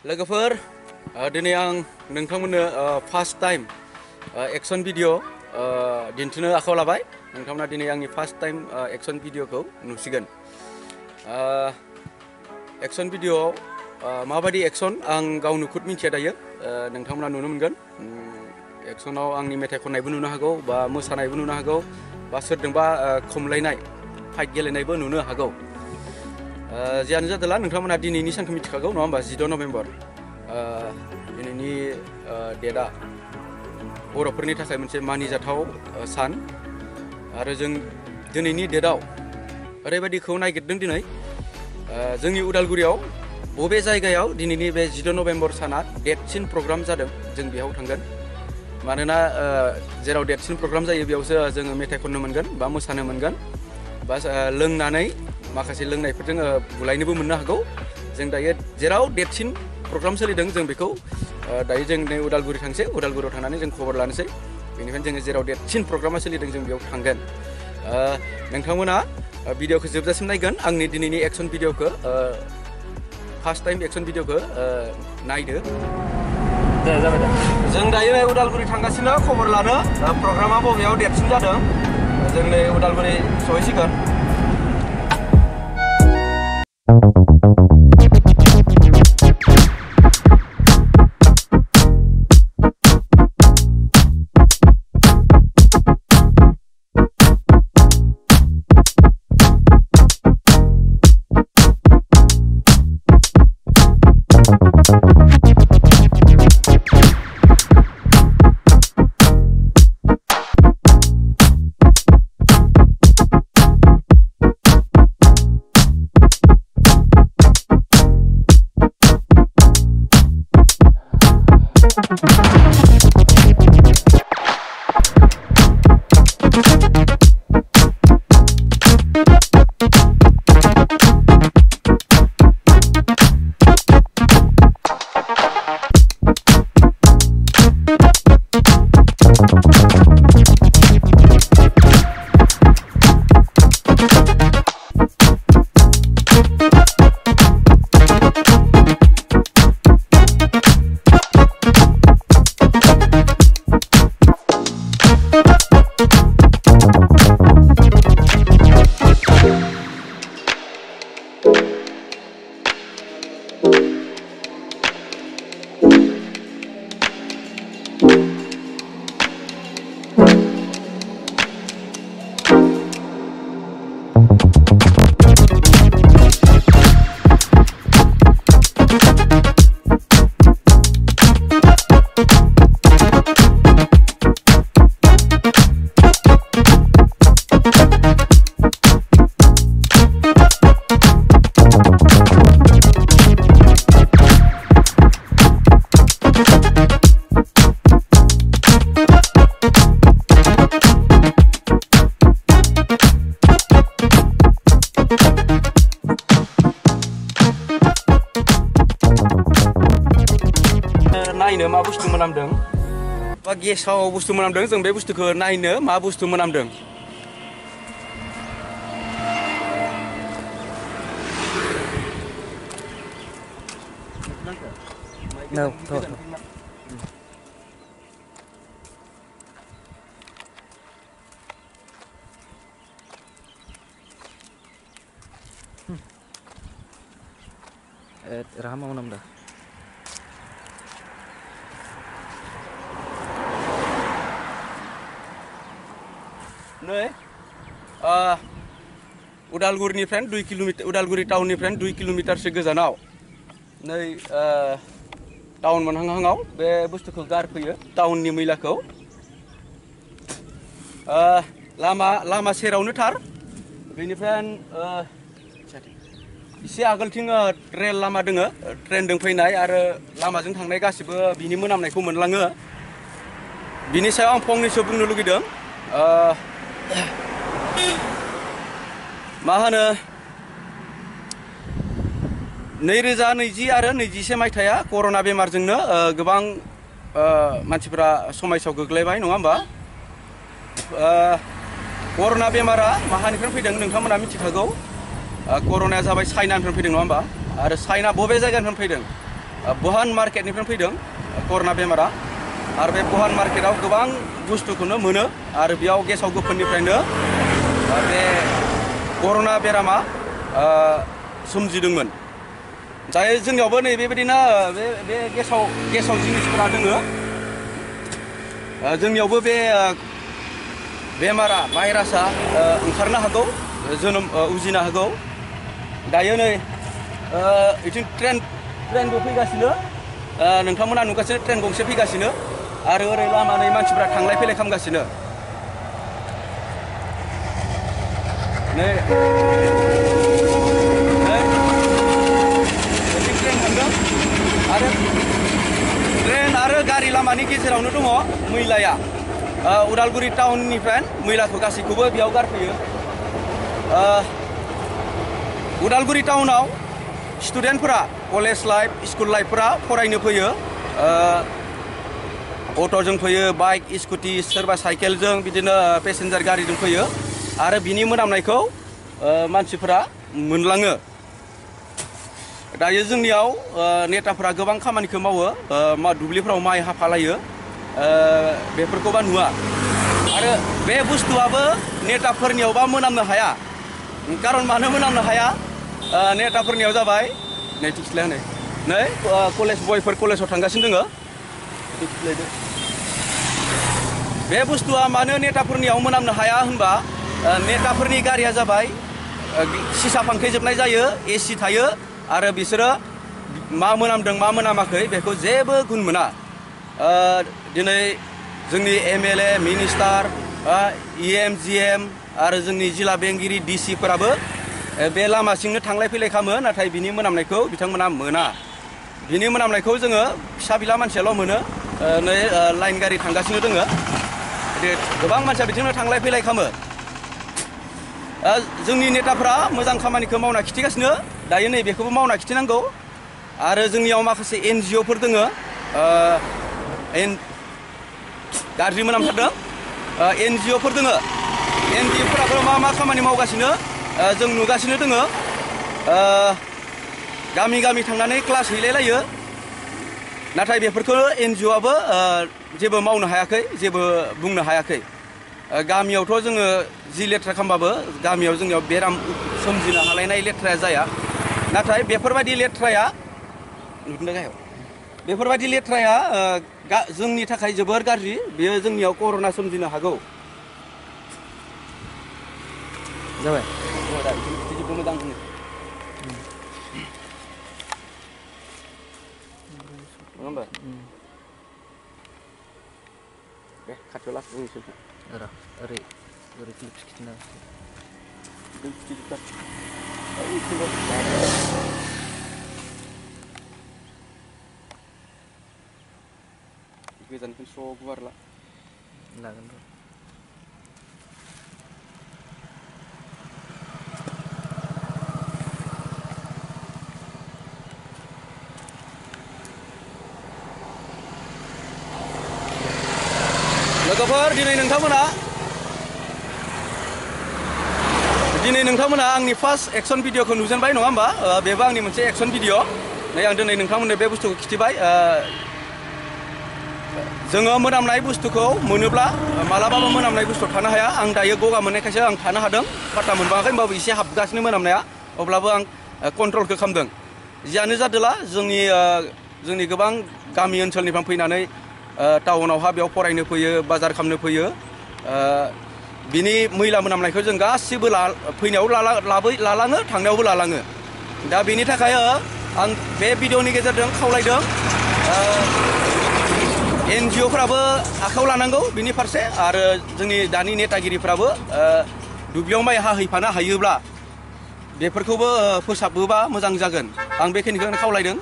लोगोफोर दिनै आं नोंथांमोननो फार्स्ट टाइम एक्शन भिडिअ दिन्थिनो आखायाव लाबाय। नोंथांमोना दिनै आंनि फार्स्ट टाइम एक्शन भिडिअखौ नुसिगोन। एक्शन भिडिअआव माबायदि एक्शन आं गावनो खुद मिथिया दायो। नोंथांमोना नुनो मोनगोन। एक्शनाव आंनि मेथाइ खननायबो नुनो हागौ बा मोसानायबो नुनो हागौ बा सोरजोंबा खमलायनाय फाइट गेलेनायबो नुनो हागौ। जियानो जादोला नोंथांमोना दिनैनि सानखौ मिथिखागौ नङा होमबा 16 नभेम्बर दिनैनि डेटआ बर'फोरनि थाखाय मोनसे मानिजाथाव सान आरो जों दिनैनि डेटआव ओरैबायदिखौ नागिरदों दिनै जोंनि उदालगुरियाव बबे जायगायाव दिनैनि बे 16 नभेम्बर साना देरसिन प्रग्राम जादों जों बेयाव थांगोन। मानोना जेराव देरसिन प्रग्राम जायो बेयावसो जोङो मेथाइ खननो मोनगोन बा मोसानो मोनगोन बा लोंनानै माखासे लोंनायफोरजों बुलायनोबो मोननो हागौ। जों दायो जेराव देरसिन प्रग्राम सोलिदों जों बेखौ दायो जों नै उदालगुरि थांसै, उदालगुरियाव थांनानै जों खबर लानोसै। बेनिखायनो जोङो जेराव देरसिन प्रग्रामा सोलिदों जों बेयाव थांगोन। नोंथांमोना भिडिअखौ जोबजासिम नायगोन। आंनि दिनैनि एक्शन भिडिअखौ फार्स्ट टाइम एक्शन भिडिअखौ नायदो। जों दायो उदालगुरि थांगासिनो खबर लानो प्रग्रामा बबेयाव देरसिन जादों। जों नै उदालगुरि सहैसिगोन। नायनो मा बुस्थु मोनामदों बा गेसाव बुस्थु मोनामदों। जों बे बुस्थुखौ नायनो मा बुस्थु मोनामदों। Rahama menambah. नै उदालगुरिनिफ्राय 2 किल'मिटार उदालगुरि टाउननिफ्राय 2 किल'मिटारसो गोजानाव नै टाउन मोनहांहांआव बे बुस्थुखौ गारफैयो टाउननि मैलाखौ। लामा सेरावनो थार। बेनिफ्राय एसे आगोलथिं रेल लामा दोङो, ट्रेनजों फैनाय आरो लामाजों थांनाय गासिबो बिनि मोनामनायखौ मोनलाङो। बिनि सायाव आं फंनैसो बुंनो लुगैदों। मा होनो 2020 आरो 21 मायथाइया कर'ना बेमारजोंनो गोबां मानसिफोरा समायसाव गोग्लैबाय नङा होमबा। कर'ना बेमारा माहानिफ्राय फैदों नोंथांमोना मिथिखागौ। कर'नाया जाबाय चाइनानिफ्राय फैदों नङा होमबा। आरो चाइना बबे जायगानिफ्राय फैदों बुहान मार्केटनिफ्राय फैदों कर'ना बेमारा आरो बे बुहान मार्केटाव गोबां बुस्थुखौनो मोनो आरो बेयाव गेसाव गोफोननिफ्रायनो बे कर'ना बेरामा सोमजिदोंमोन। दायो जोंनियावबो नै बेबायदिनो बे गेसाव जिनिसफोरा दोङो। जोंनियावबो बे बेमारा भाइरासआ ओंखारनो हागौ, जोनोम उजिनो हागौ। दायो नै बिथिं ट्रेनबो फैगासिनो, नोंथांमोना नुगासिनो ट्रेन गंसे फैगासिनो आरो ओरै लामानै मानसिफ्रा थांलाय फैलाय खालामगासिनो। नै ट्रेन थांदों आरो ट्रेन आरो गारि लामानि गेजेरावनो दङ मैलाया। उदालगुरि टाउननिफ्राय मैलाखौ गासैखौबो बेयाव गारफैयो। उदालगुरि टाउनाव स्टुडेन्टफोरा कलेज लाइफ स्कुल लाइफफोरा फरायनो फैयो। अट'जों फैयो, बाइक स्कुटि, सोरबा साइकेलजों बिदिनो पेसेन्जार गारिजों फैयो आरो बिनि मोनामनायखौ मानसिफोरा मोनलाङो। दायो जोंनियाव नेताफोरा गोबां खामानिखौ मावो, दुब्लिफ्राव माइ हाफालायो, बेफोरखौबा नुवा। आरो बे बुस्थुआबो नेताफोरनियावबा मोनामनो हाया। खारन मानो मोनामनो हाया? नेताफोरनियाव जाबाय नै टिक्सलाय नै कलेज बयफोर कलेजाव थांगासिनो दोङो। बे बुस्थुआ मानो नेताफोरनियाव मोनामनो हाया होनबा नेताफोरनि गारिया जाबाय सिसा फांथेजोबनाय जायो, एसि थायो आरो बिसोरो मा मोनामदों मा मोनामाखै बेखौ जेबो गुन मोना। दिनै जोंनि MLA, मिनिस्टार, EM, GM आरो जोंनि जिल्ला बेंगिरि DC फोराबो बे लामासिंनो थांलाय फैलाय खालामो, नाथाय बिनि मोनामनायखौ बिथांमोना मोना। बिनि मोनामनायखौ जोङो फिसा बिला मानसियाल' मोनो। नै लाइन गारि थांगासिनो दोङो, गोबां मानसिया बिदिनो थांलाय फैलाय खालामो। जोंनि नेताफ्रा मोजां खामानिखौ मावना खिथिगासिनो, दायो नै बेखौबो मावना खिथिनांगौ। आरो जोंनियाव माखासे NGOफोर दोङो, गाज्रि मोनामथारदों NGOफोर दोङो। NGOफोराबो मा खामानि मावगासिनो जों नुगासिनो दोङो। गामि गामि थांनानै क्लास हैलायलायो, नाथाय बेफोरखौ NGOआबो जेबो मावनो हायाखै, जेबो बुंनो हायाखै। गामियावथ' जोङो जि लेथ्रा खालामबाबो गामियाव जोंनियाव बेराम सोमजिनो हालायनाय लेथ्राया जाया। नाथाय बेफोरबायदि लेथ्राया बेफोरबायदि लेथ्राया जोंनि थाखाय जोबोर गाज्रि। बेयो जोंनियाव कर'ना सोमजिनो हागौ। जाबाय मोजां बुङो। नङा होमबा? दे खाथियाव लास्ट बुंनोसै। ओरै क्लिप खिथिना गोजाननिफ्राय स' गुवार लागोन र'। लोगोफोर दिनै नोंथांमोना आंनि फार्स्ट एक्सन भिडिअखौ नुजेनबाय नङा होमबा? बेबो आंनि मोनसे एक्सन भिडिअ'। नै आं दिनै नोंथांमोननो बे बुस्थुखौ खिथिबाय। जोङो मोनामनाय बुस्थुखौ मोनोब्ला मालाबाबो मोनामनाय बुस्थु थानो हाया। आं दायो गगा मोननायखायसो आं थानो हादों, पात्ता मोनबाङाखै, होमबाबो एसे हाबगासिनो मोनामनाया, अब्लाबो आं कन्ट्रलखौ खालामदों। जियानो जादोला जोंनि गोबां गामि ओनसोलनिफ्राय फैनानै टाउनावहा बेयाव फरायनो फैयो, बाजार खालामनो फैयो। बिनि मैला मोनामनायखौ जों गासिबो फैनायाव लालाङो, थांनायावबो लालाङो। दा बेनि थाखाय आं बे भिडिअनि गेजेरजों खावलायदों NGOफोराबो आखायाव लानांगौ बिनि फारसे, आरो जोंनि दानि नेतागिरिफ्राबो दुब्लियाव माइ हाहैफानो हायोब्ला बेफोरखौबो फोसाबोबा मोजां जागोन। आं बेखिनिखौनो खावलायदों।